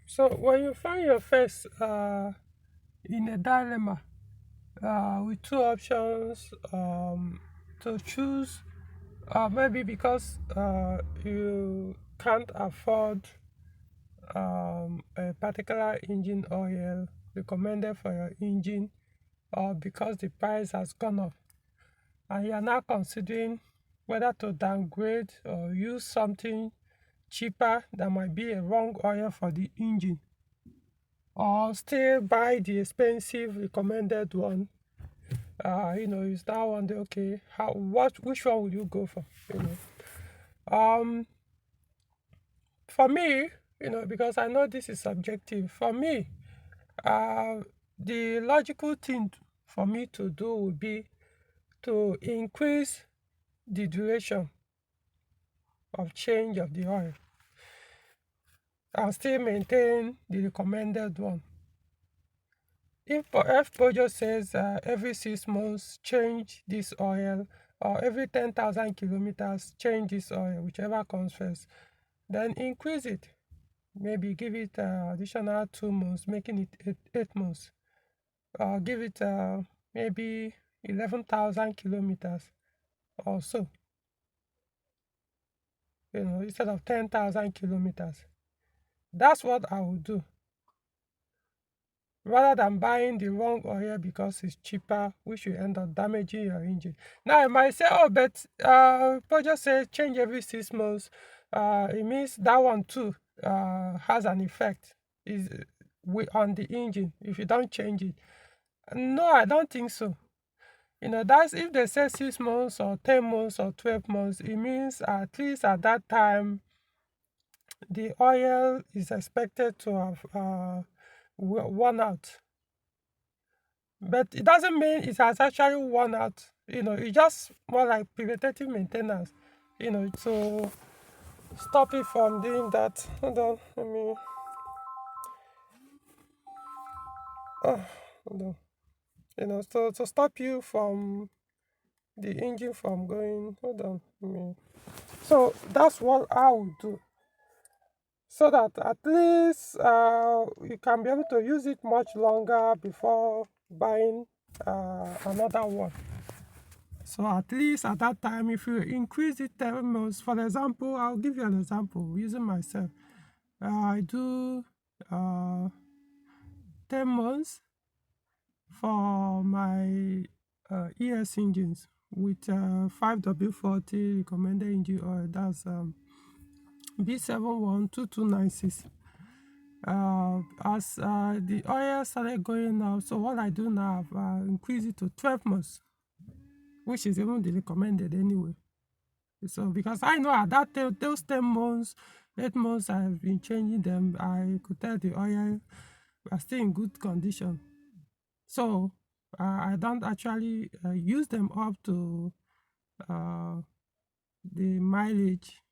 So when you find your face in a dilemma with two options to choose, maybe because you can't afford a particular engine oil recommended for your engine, or because the price has gone up, and you are now considering whether to downgrade or use something cheaper that might be a wrong oil for the engine, or still buy the expensive recommended one. You now wonder, okay, which one will you go for? Um, for me, because I know this is subjective. For me, uh, the logical thing for me to do would be to increase the duration of change of the oil and still maintain the recommended one. If Peugeot says every 6 months change this oil, or every 10,000 kilometers change this oil, whichever comes first, then increase it. Maybe give it additional 2 months, making it 8 months. Give it maybe 11,000 kilometers or so, instead of 10,000 kilometers. That's what I would do, rather than buying the wrong oil because it's cheaper, which will end up damaging your engine. Now I might say, oh, but Peugeot says change every 6 months. It means that one too has an effect on the engine if you don't change it. No, I don't think so. That's if they say 6 months or 10 months or 12 months, it means at least at that time the oil is expected to have worn out. But it doesn't mean it has actually worn out. It's just more like preventative maintenance, to stop it from doing that. Hold on, hold on. So to stop you from the engine from going, hold on, so that's what I would do, so that at least you can be able to use it much longer before buying another one. So at least at that time, if you increase it 10 months, for example, I'll give you an example using myself. I do 10 months for my ES engines with 5W40 recommended engine oil. That's B712296. As the oil started going up, so what I do now, I've increased it to 12 months, which is even the recommended anyway. So because I know at those 10 months, 8 months I've been changing them, I could tell the oil are still in good condition. So I don't actually use them up to the mileage,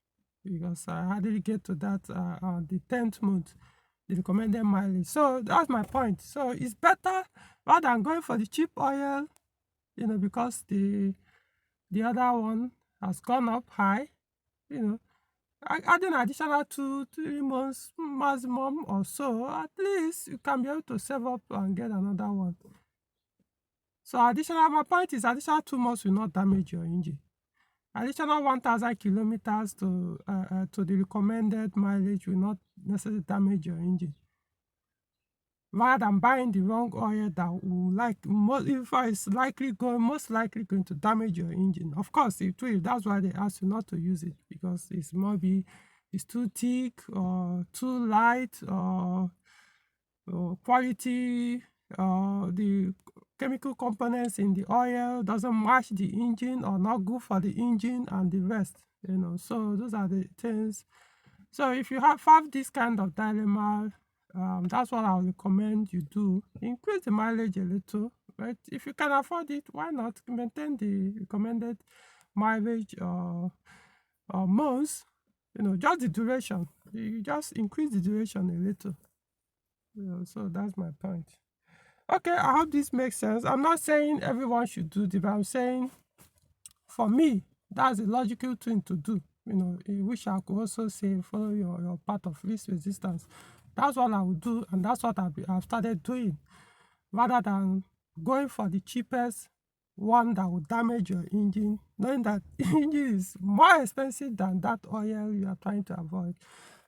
because I hardly get to that the 10th month, the recommended mileage. So that's my point. So it's better rather than going for the cheap oil, because the other one has gone up high, adding additional 2-3 months maximum or so, at least you can be able to save up and get another one. So my point is additional 2 months will not damage your engine. Additional 1,000 kilometers to the recommended mileage will not necessarily damage your engine, rather than buying the wrong oil that will most likely going to damage your engine. Of course it will. That's why they ask you not to use it, because it's too thick or too light, or quality, the chemical components in the oil doesn't match the engine, or not good for the engine, and the rest. So those are the things. So if you have this kind of dilemma, that's what I would recommend you do. Increase the mileage a little, right? If you can afford it, why not maintain the recommended mileage or months? Just the duration. You just increase the duration a little. So that's my point. Okay, I hope this makes sense. I'm not saying everyone should do this, but I'm saying for me, that's a logical thing to do. Which I could also say follow your path of least resistance. That's what I would do, and that's what I've started doing, rather than going for the cheapest one that will damage your engine, knowing that engine is more expensive than that oil you are trying to avoid.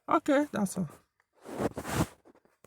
Okay, that's all.